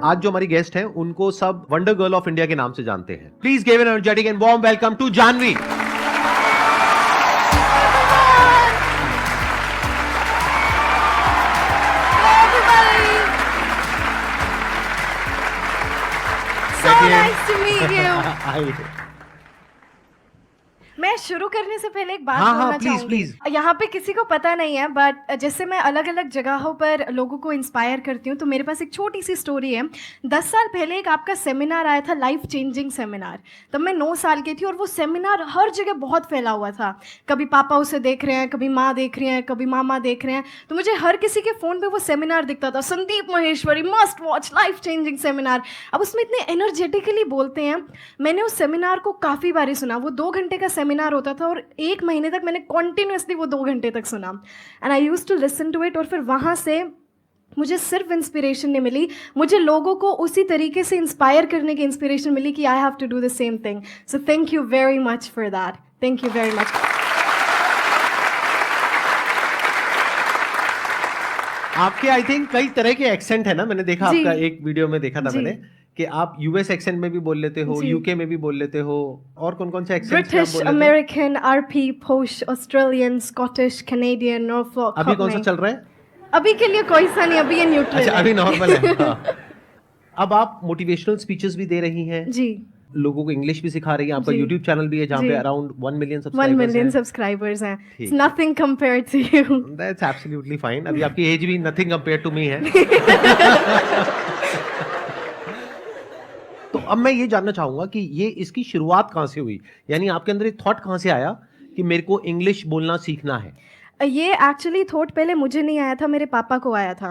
आज जो हमारी गेस्ट हैं उनको सब वंडर गर्ल ऑफ इंडिया के नाम से जानते हैं। Please give an energetic and warm welcome to Janvi. So nice to meet you. मैं शुरू करने से पहले एक बात बोलना चाहूंगी। यहाँ पे किसी को पता नहीं है, बट जैसे मैं अलग अलग जगहों पर लोगों को इंस्पायर करती हूँ, तो मेरे पास एक छोटी सी स्टोरी है। 10 साल पहले एक आपका सेमिनार आया था, लाइफ चेंजिंग सेमिनार। तब मैं 9 साल की थी और वो सेमिनार हर जगह बहुत फैला हुआ था। कभी पापा उसे देख रहे हैं, कभी माँ देख रही हैं, कभी मामा देख रहे हैं। तो मुझे हर किसी के फ़ोन पे वो सेमिनार दिखता था, Sandeep Maheshwari must watch life changing seminar. अब उसमें इतने एनर्जेटिकली बोलते हैं। मैंने उस सेमिनार को काफ़ी बारी सुना। वो 2 घंटे का सेमिनार होता था और 1 महीने तक मैंने कॉन्टिन्यूसली वो 2 घंटे तक सुना। And I used to listen to it. और फिर वहाँ से मुझे सिर्फ इंस्पिरेशन नहीं मिली, मुझे लोगों को उसी तरीके से इंस्पायर करने की इंस्पिरेशन मिली कि I have to do the same thing. So thank you very much for that. Thank you very much. आपके आई थिंक कई तरह के एक्सेंट है ना, मैंने देखा आपका एक वीडियो में देखा था मैंने कि आप यूएस एक्सेंट में भी बोल लेते हो, यूके में भी बोल लेते हो, और कौन-कौन से एक्सेंट ब्रिटिश, अमेरिकन, आरपी, पोश, ऑस्ट्रेलियन, स्कॉटिश, कैनेडियन, नॉर्फॉक। अभी कौन सा चल रहा है? अभी के लिए कोई सा नहीं, अभी ये न्यूट्रल है। अच्छा, अभी नॉर्मल है। हाँ। अब आप मोटिवेशनल स्पीचेस भी दे रही हैं जी, लोगों को इंग्लिश भी सिखा रही हैं। आपका यूट्यूब चैनल भी है जहाँ पे around 1 million subscribers 1 million subscribers हैं। It's nothing compared to you. That's absolutely fine. अभी आपकी एज भी नथिंग कंपेयर्ड टू मी है। तो अब मैं ये जानना चाहूंगा कि ये इसकी शुरुआत कहाँ से हुई, यानी आपके अंदर एक थॉट कहाँ से आया कि मेरे को इंग्लिश बोलना सीखना है? ये एक्चुअली थॉट पहले मुझे नहीं आया था, मेरे पापा को आया था।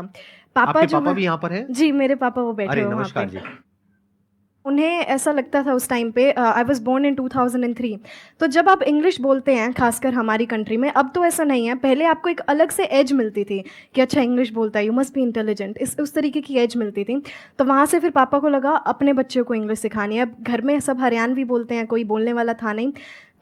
आपके पापा भी यहाँ पर हैं? जी, मेरे पापा वो बैठे हुए नमस्कार जी। उन्हें ऐसा लगता था उस टाइम पे, आई वॉज बोर्न इन 2003। तो जब आप इंग्लिश बोलते हैं, खासकर हमारी कंट्री में, अब तो ऐसा नहीं है, पहले आपको एक अलग से एज मिलती थी कि अच्छा इंग्लिश बोलता है, यू मस्ट बी इंटेलिजेंट, उस तरीके की एज मिलती थी। तो वहाँ से फिर पापा को लगा अपने बच्चों को इंग्लिश सिखानी है। अब घर में सब हरियाणवी बोलते हैं, कोई बोलने वाला था नहीं।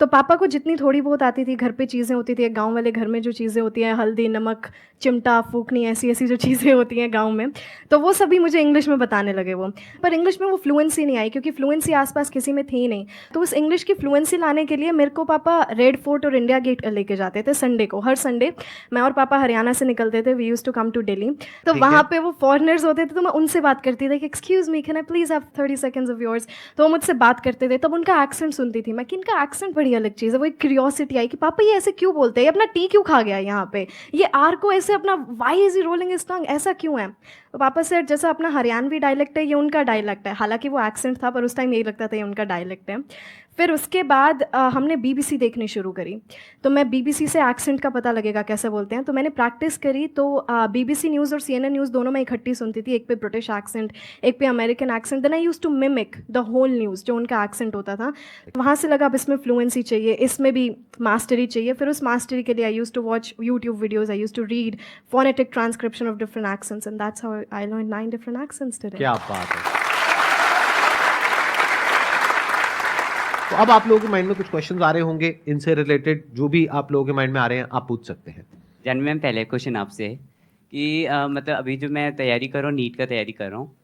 तो पापा को जितनी थोड़ी बहुत आती थी, घर पे चीज़ें होती थी, गांव वाले घर में जो चीज़ें होती हैं, हल्दी, नमक, चिमटा, फूकनी, ऐसी ऐसी जो चीज़ें होती हैं गांव में, तो वो सभी मुझे इंग्लिश में बताने लगे वो। पर इंग्लिश में वो फ्लुएंसी नहीं आई, क्योंकि फ्लुएंसी आसपास किसी में थी नहीं। तो उस इंग्लिश की फ्लुएंसी लाने के लिए मेरे को पापा रेड फोर्ट और इंडिया गेट लेके जाते थे संडे को। हर संडे मैं और पापा हरियाणा से निकलते थे, we used to come to Delhi. तो वहाँ पे वो फॉरेनर्स होते थे, तो मैं उनसे बात करती थी कि excuse me, can I please have 30 seconds of yours. तो वो मुझसे बात करते थे, तब उनका एक्सेंट सुनती थी मैं कि इनका एक्सेंट बड़ी अलग चीज़ है। वो एक क्यूरियोसिटी आई कि पापा ये ऐसे क्यों बोलते हैं, ये अपना टी क्यों खा गया यहाँ पे, ये आर को ऐसे अपना why is rolling is tongue, ऐसा क्यों है। तो पापा से जैसा अपना हरियाणवी डायलेक्ट है, ये उनका डायलेक्ट है। हालांकि वो एक्सेंट था, पर उस टाइम यही लगता था ये उनका डायलेक्ट है। फिर उसके बाद हमने बीबीसी देखनी शुरू करी। तो मैं बीबीसी से एक्सेंट का पता लगेगा कैसे बोलते हैं, तो मैंने प्रैक्टिस करी। तो बीबीसी न्यूज़ और सीएनएन न्यूज़ दोनों मैं इकट्ठी सुनती थी, एक पे ब्रिटिश एक्सेंट, एक पे American accent. Then I used to mimic the whole news, जो उनका एक्सेंट होता था। वहाँ से लगा अब इसमें फ्लुएंसी चाहिए, इसमें भी मास्टरी चाहिए। फिर उस मास्टरी के लिए I used to watch YouTube videos, I used to read phonetic transcription of different accents, and that's how I learn 9 different accents today. क्या बात है। तो अब आप लोगों के माइंड में कुछ क्वेश्चंस आ रहे होंगे इनसे रिलेटेड, जो भी आप लोगों के माइंड में आ रहे हैं आप पूछ सकते हैं। जानवी मैम, पहले क्वेश्चन आपसे है कि मतलब अभी जो मैं तैयारी कर रहा हूँ, नीट का तैयारी कर रहा हूँ,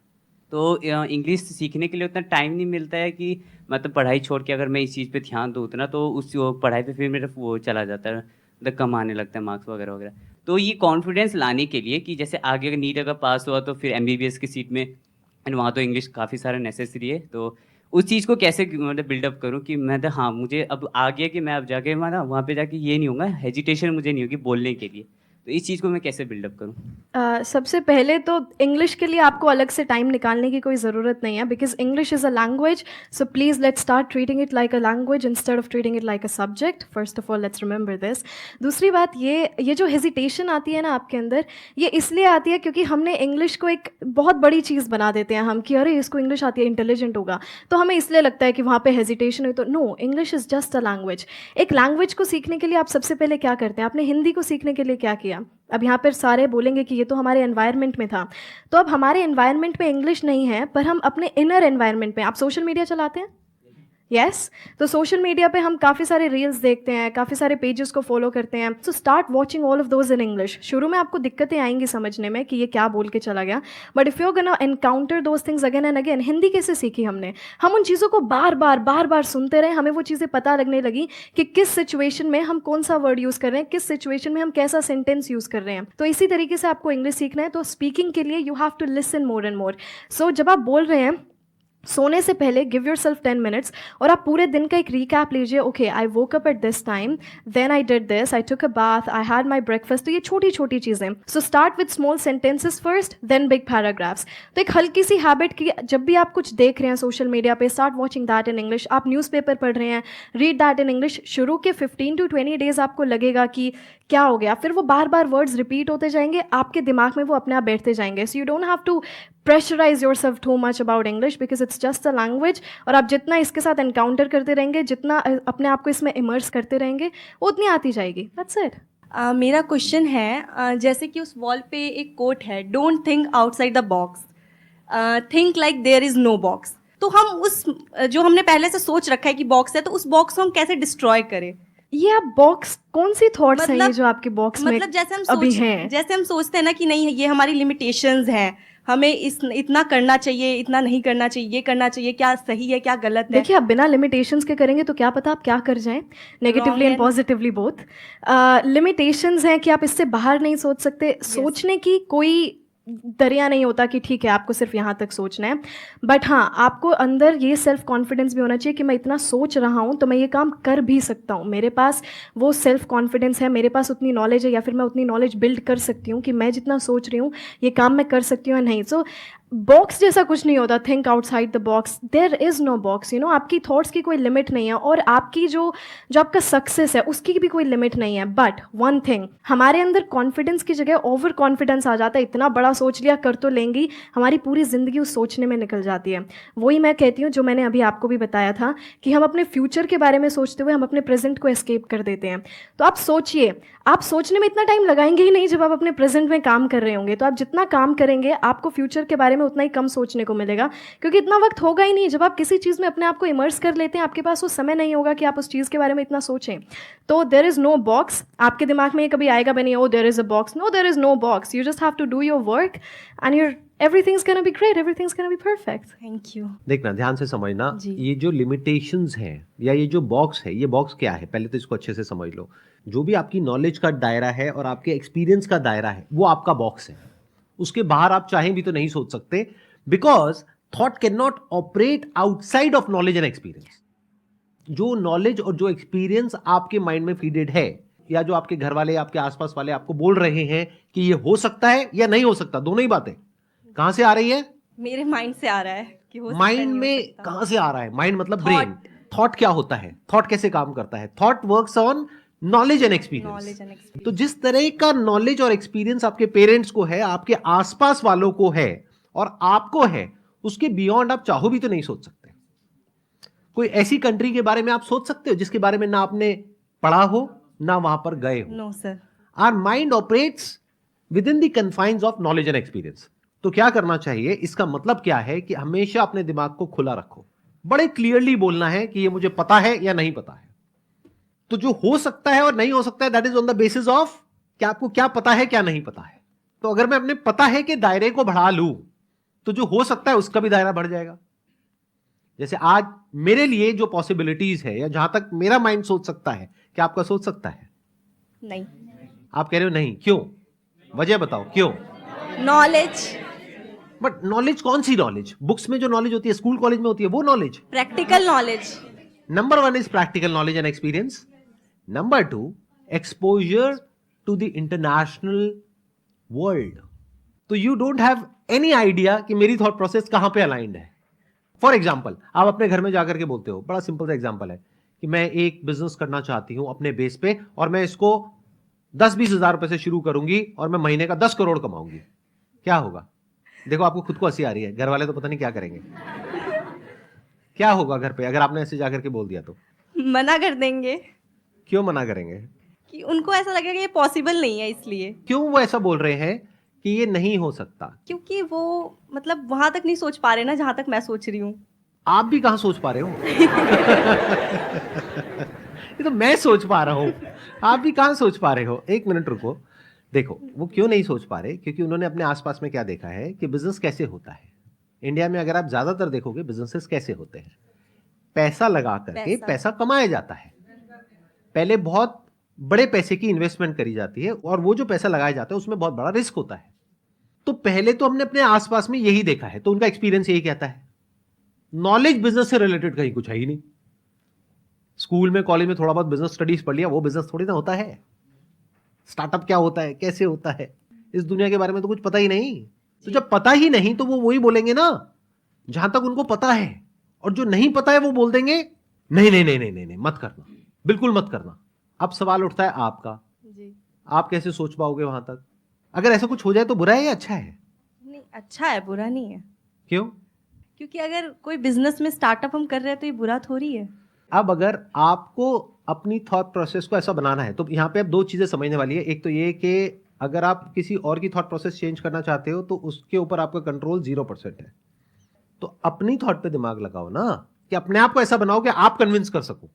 तो इंग्लिश सीखने के लिए उतना टाइम नहीं मिलता है कि मतलब पढ़ाई छोड़ के अगर मैं इस चीज़ पे ध्यान दूँ उतना, तो उस पढ़ाई पे फिर मेरा वो चला जाता है, मतलब कम आने लगता है मार्क्स वगैरह वगैरह। तो ये कॉन्फिडेंस लाने के लिए कि जैसे आगे अगर नीट अगर पास हुआ तो फिर एमबीबीएस की सीट में, एंड वहाँ तो इंग्लिश काफ़ी सारा नेसेसरी है, तो उस चीज़ को कैसे मतलब बिल्डअप करूँ कि मैं तो हाँ मुझे अब आ गया कि मैं अब जाके वहाँ पे जाके ये नहीं होगा, हेजिटेशन मुझे नहीं होगी बोलने के लिए, तो इस चीज़ को मैं कैसे बिल्डअप करूँ? सबसे पहले तो इंग्लिश के लिए आपको अलग से टाइम निकालने की कोई ज़रूरत नहीं है, because English is a language. So please let's start treating it like a language instead of treating it like a subject. First of all let's remember this. दूसरी बात, ये जो हेजिटेशन आती है ना आपके अंदर, ये इसलिए आती है क्योंकि हमने इंग्लिश को एक बहुत बड़ी चीज़ बना देते हैं हम कि अरे इसको इंग्लिश आती है, इंटेलिजेंट होगा, तो हमें इसलिए लगता है कि वहाँ पे हेजिटेशन है। तो no, English is just a language. एक लैंग्वेज को सीखने के लिए आप सबसे पहले क्या करते हैं? आपने हिंदी को सीखने के लिए क्या किया? अब यहाँ पर सारे बोलेंगे कि ये तो हमारे एनवायरनमेंट में था। तो अब हमारे एनवायरनमेंट में इंग्लिश नहीं है, पर हम अपने इनर एनवायरनमेंट में, आप सोशल मीडिया चलाते हैं, यस तो सोशल मीडिया पे हम काफ़ी सारे रील्स देखते हैं, काफ़ी सारे पेजेस को फॉलो करते हैं, so start watching all of those in English. शुरू में आपको दिक्कतें आएंगी समझने में कि ये क्या बोल के चला गया, but if you gonna encounter those things again and again. Hindi कैसे सीखी हमने? हम उन चीज़ों को बार बार सुनते रहे, हमें वो चीज़ें पता लगने लगी कि किस सिचुएशन में हम कौन सा वर्ड यूज़ कर रहे हैं, किस सिचुएशन में हम कैसा सेंटेंस यूज़ कर रहे हैं। तो इसी तरीके से आपको इंग्लिश सीखना है, तो स्पीकिंग के लिए you have to listen more and more. So जब आप बोल रहे हैं सोने से पहले गिव योर सेल्फ 10 मिनट्स और आप पूरे दिन का एक रिकैप लीजिए। Okay, I woke up at this time, then I did this, I took a bath, I had my breakfast. तो ये छोटी छोटी चीज़ें। So start with small sentences first, then big paragraphs. तो एक हल्की सी हैबिट की, जब भी आप कुछ देख रहे हैं सोशल मीडिया पे, start watching that in English. आप न्यूज़पेपर पढ़ रहे हैं, रीड दैट इन इंग्लिश। शुरू के 15 to 20 डेज आपको लगेगा कि क्या हो गया, फिर वो बार बार वर्ड्स रिपीट होते जाएंगे, आपके दिमाग में वो अपने आप बैठते जाएंगे। So you don't have to pressurize yourself too much about English because it's just a language. और आप जितना इसके साथ एनकाउंटर करते रहेंगे, जितना अपने आप को इसमें इमर्स करते रहेंगे, उतनी आती जाएगी। That's it. मेरा क्वेश्चन है, जैसे कि उस वॉल पे एक कोट है, don't think outside the box, think like there is no box. तो हम उस जो हमने पहले से सोच रखा है कि बॉक्स है, तो उस बॉक्स को हम कैसे डिस्ट्रॉय करें? ये आप बॉक्स, कौन सी थॉट्स हैं ये जो आपके बॉक्स में मतलब अभी हैं? जैसे हम सोचते हैं ना कि नहीं, ये हमारी लिमिटेशंस हैं, हमें इतना करना चाहिए, इतना नहीं करना चाहिए, ये करना चाहिए, क्या सही है क्या गलत है। देखिए, आप बिना लिमिटेशंस के करेंगे तो क्या पता आप क्या कर जाएं, negatively and positively both. Limitations हैं कि आप इससे बाहर नहीं सोच सकते। सोचने की कोई दरिया नहीं होता कि ठीक है आपको सिर्फ यहाँ तक सोचना है, बट हाँ, आपको अंदर ये सेल्फ कॉन्फिडेंस भी होना चाहिए कि मैं इतना सोच रहा हूँ तो मैं ये काम कर भी सकता हूँ। मेरे पास वो सेल्फ कॉन्फिडेंस है, मेरे पास उतनी नॉलेज है, या फिर मैं उतनी नॉलेज बिल्ड कर सकती हूँ कि मैं जितना सोच रही हूँ ये काम मैं कर सकती हूँ या नहीं। सो बॉक्स जैसा कुछ नहीं होता, think outside the box, there is no box. You know, आपकी थॉट्स की कोई लिमिट नहीं है, और आपकी जो आपका सक्सेस है उसकी भी कोई लिमिट नहीं है। बट वन थिंग, हमारे अंदर कॉन्फिडेंस की जगह ओवर कॉन्फिडेंस आ जाता है। इतना बड़ा सोच लिया, कर तो लेंगी, हमारी पूरी ज़िंदगी उस सोचने में निकल जाती है। वही मैं कहती हूँ, जो मैंने अभी आपको भी बताया था कि हम अपने फ्यूचर के बारे में सोचते हुए हम अपने प्रेजेंट को एस्केप कर देते हैं। तो आप सोचिए, आप सोचने में इतना टाइम लगाएंगे ही नहीं जब आप अपने प्रेजेंट में काम कर रहे होंगे। तो आप जितना काम करेंगे, आपको फ्यूचर के बारे में उतना ही कम सोचने को मिलेगा, क्योंकि इतना वक्त होगा ही नहीं। जब आप किसी चीज़ में अपने आप को इमर्स कर लेते हैं, आपके पास वो समय नहीं होगा कि आप उस चीज़ के बारे में इतना सोचें। तो देयर इज़ नो बॉक्स। आपके दिमाग में ये कभी आएगा भी नहीं, oh there is a box. No, there is no box. You just have to do your work and your everything's gonna be great, everything's gonna be perfect. Thank you. देखना, ध्यान से समझना, जी। ये जो लिमिटेशंस हैं या ये जो बॉक्स है, ये बॉक्स क्या है, पहले तो इसको अच्छे से समझ लो। जो भी आपकी नॉलेज का दायरा है और आपके एक्सपीरियंस का दायरा है, वो आपका बॉक्स है। उसके बाहर आप चाहें भी तो नहीं सोच सकते, because thought can not operate outside of knowledge and experience. जो नॉलेज और जो एक्सपीरियंस आपके माइंड में फीडेड है, या जो आपके घर वाले, आपके आसपास वाले आपको बोल रहे हैं कि ये हो सकता है या नहीं हो सकता, दोनों ही बातें कहां से आ रही है? मेरे माइंड से आ रहा है कि हो सकता है, माइंड नहीं हो में सकता। कहां से आ रहा है? माइंड मतलब ब्रेन। थॉट क्या होता है? थॉट कैसे काम करता है? Thought works on knowledge and experience. तो जिस तरह का नॉलेज और एक्सपीरियंस आपके पेरेंट्स को है, आपके आसपास वालों को है और आपको है, उसके बियॉन्ड आप चाहो भी तो नहीं सोच सकते। कोई ऐसी कंट्री के बारे में आप सोच सकते हो जिसके बारे में ना आपने पढ़ा हो, ना वहां पर गए हो? No sir. Our mind operates within the confines of knowledge and experience. तो क्या करना चाहिए? इसका मतलब क्या है कि हमेशा अपने दिमाग को खुला रखो, बड़े क्लियरली बोलना है कि ये मुझे पता है या नहीं पता है। तो जो हो सकता है और नहीं हो सकता है, that is on the basis of कि आपको क्या पता है क्या नहीं पता है। तो अगर मैं अपने पता है कि दायरे को बढ़ा लूं, तो जो हो सकता है उसका भी दायरा बढ़ जाएगा। जैसे आज मेरे लिए जो पॉसिबिलिटीज है, या जहां तक मेरा माइंड सोच सकता है, क्या आपका सोच सकता है? नहीं। आप कह रहे हो नहीं, क्यों? वजह बताओ क्यों? नॉलेज। बट नॉलेज कौन सी नॉलेज? बुक्स में जो नॉलेज होती है, स्कूल कॉलेज में होती है, वो knowledge? Practical knowledge. Number 1 is practical knowledge and experience. Number 2, exposure to the international world. तो you don't have any idea कि मेरी थॉट प्रोसेस कहां पे अलाइंड है। फॉर एग्जाम्पल, आप अपने घर में जाकर के बोलते हो, बड़ा सिंपल सा एग्जाम्पल है कि मैं एक बिजनेस करना चाहती हूं अपने बेस पे, और मैं इसको 10-20 हजार रुपए से शुरू करूंगी और मैं महीने का 10 करोड़ कमाऊंगी। क्या होगा? देखो, आपको खुद को हंसी आ रही है, घर वाले तो पता नहीं क्या करेंगे। क्या होगा घर पे अगर आपने ऐसे जाकर के बोल दिया तो? मना कर देंगे। क्यों मना करेंगे? कि उनको ऐसा लगेगा ये पॉसिबल नहीं है, इसलिए। क्यों वो ऐसा बोल रहे हैं कि ये नहीं हो सकता? क्योंकि वो मतलब वहां तक नहीं सोच पा रहे ना जहां तक मैं सोच रही हूँ। आप भी कहां सोच पा रहे हो? ये तो मैं सोच पा रहा हूं, आप भी कहां सोच पा रहे हो? एक मिनट रुको। देखो, वो क्यों नहीं सोच पा रहे? क्योंकि उन्होंने अपने आसपास में क्या देखा है कि बिजनेस कैसे होता है। इंडिया में अगर आप ज्यादातर देखोगे बिजनेसेस कैसे होते हैं, पैसा लगा करके पैसा कमाया जाता है। पहले बहुत बड़े पैसे की इन्वेस्टमेंट करी जाती है और वो जो पैसा लगाया जाता है उसमें बहुत बड़ा रिस्क होता है। तो पहले तो हमने अपने आसपास में यही देखा है, तो उनका एक्सपीरियंस यही कहता है। नॉलेज बिजनेस से रिलेटेड कहीं कुछ है ही नहीं। स्कूल में कॉलेज में थोड़ा बहुत बिजनेस स्टडीज पढ़ लिया, वो बिजनेस थोड़ी ना होता है। स्टार्टअप क्या होता है, कैसे होता है, इस दुनिया के बारे में तो कुछ पता ही नहीं। तो जब पता ही नहीं तो वो वही बोलेंगे ना जहां तक उनको पता है, और जो नहीं पता है वो बोल देंगे नहीं नहीं नहीं नहीं नहीं, नहीं मत करना, बिल्कुल मत करना। अब सवाल उठता है आपका, जी आप कैसे सोच पाओगे वहां तक? अगर ऐसा कुछ हो जाए तो बुरा है या अच्छा है? नहीं, अच्छा है, बुरा नहीं है। क्यों? क्योंकि अगर कोई बिजनेस में स्टार्टअप हम कर रहे हैं तो ये बुरा थोड़ी है। अब अगर आपको अपनी थॉट प्रोसेस को ऐसा बनाना है तो यहाँ पे अब दो चीजें समझने वाली है। एक तो ये कि अगर आप किसी और की थॉट प्रोसेस चेंज करना चाहते हो तो उसके ऊपर आपका कंट्रोल 0% है। तो अपनी थॉट पे दिमाग लगाओ ना, कि अपने आप को ऐसा बनाओ कि आप कन्विंस कर सको।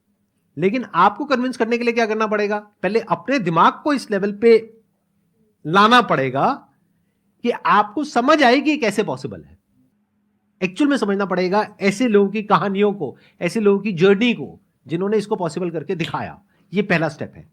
लेकिन आपको कन्विंस करने के लिए क्या करना पड़ेगा? पहले अपने दिमाग को इस लेवल पे लाना पड़ेगा कि आपको समझ आए कि कैसे पॉसिबल है। एक्चुअल में समझना पड़ेगा ऐसे लोगों की कहानियों को, ऐसे लोगों की जर्नी को जिन्होंने इसको पॉसिबल करके दिखाया। ये पहला स्टेप है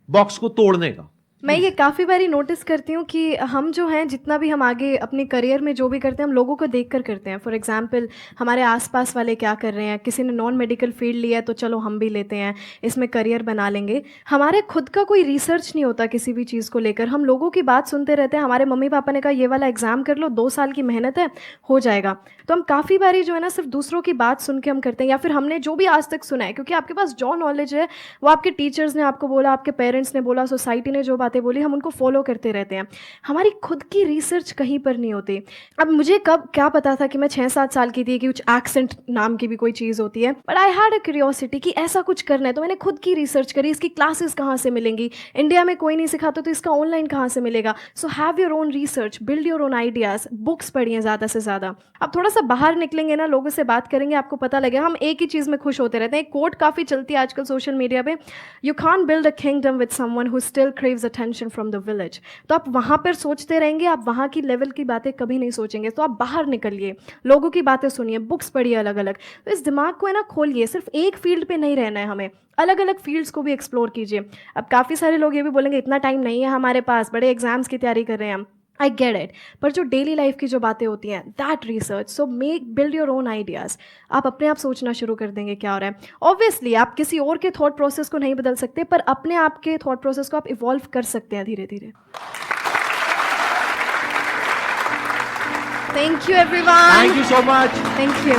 बॉक्स को तोड़ने का। मैं ये काफ़ी बारी नोटिस करती हूँ कि हम जो हैं जितना भी हम आगे अपने करियर में जो भी करते हैं हम लोगों को देख कर करते हैं। फॉर एग्जांपल हमारे आसपास वाले क्या कर रहे हैं, किसी ने नॉन मेडिकल फील्ड लिया है तो चलो हम भी लेते हैं, इसमें करियर बना लेंगे। हमारे खुद का कोई रिसर्च नहीं होता किसी भी चीज़ को लेकर। हम लोगों की बात सुनते रहते हैं। हमारे मम्मी पापा ने कहा ये वाला एग्ज़ाम कर लो, 2 साल की मेहनत है, हो जाएगा। तो हम काफ़ी बारी जो है ना सिर्फ दूसरों की बात सुन के हम करते हैं, या फिर हमने जो भी आज तक सुना है, क्योंकि आपके पास जो नॉलेज है वो आपके टीचर्स ने आपको बोला, आपके पेरेंट्स ने बोला, सोसाइटी ने जो बातें बोली हम उनको फॉलो करते रहते हैं। हमारी खुद की रिसर्च कहीं पर नहीं होती। अब मुझे कब क्या पता था कि मैं 6-7 साल की थी कि कुछ एक्सेंट नाम की भी कोई चीज़ होती है, but I had a curiosity कि ऐसा कुछ करना है। तो मैंने खुद की रिसर्च करी, इसकी क्लासेस कहाँ से मिलेंगी, इंडिया में कोई नहीं सिखाता तो इसका ऑनलाइन कहाँ से मिलेगा। So have your own research, build your own ideas, books पढ़िए ज़्यादा से ज़्यादा। अब थोड़ा सा बाहर निकलेंगे ना, लोगों से बात करेंगे, आपको पता लगेगा। हम एक ही चीज़ में खुश होते रहते हैं। एक कोट काफ़ी चलती है आजकल सोशल मीडिया पे, you can't build a kingdom with someone who still craves attention from the village. तो आप वहाँ पर सोचते रहेंगे, आप वहाँ की लेवल की बातें कभी नहीं सोचेंगे। तो आप बाहर निकलिए, लोगों की बातें सुनिए, बुक्स पढ़िए अलग अलग। तो इस दिमाग को है ना खोलिए, सिर्फ एक फील्ड पे नहीं रहना है हमें, अलग अलग फील्ड्स को भी एक्सप्लोर कीजिए। अब काफ़ी सारे लोग ये भी बोलेंगे इतना टाइम नहीं है हमारे पास, बड़े एग्जाम्स की तैयारी कर रहे हैं हम। आई गेट इट, पर जो डेली लाइफ की जो बातें होती हैं, that research, so make build your own ideas. आप अपने आप सोचना शुरू कर देंगे क्या हो रहा है। ऑब्वियसली आप किसी और के थॉट प्रोसेस को नहीं बदल सकते, पर अपने आप के थॉट प्रोसेस को आप इवॉल्व कर सकते हैं धीरे धीरे। Thank you everyone. Thank you so much. Thank you.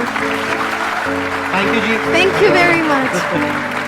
Thank you ji. Thank you very much.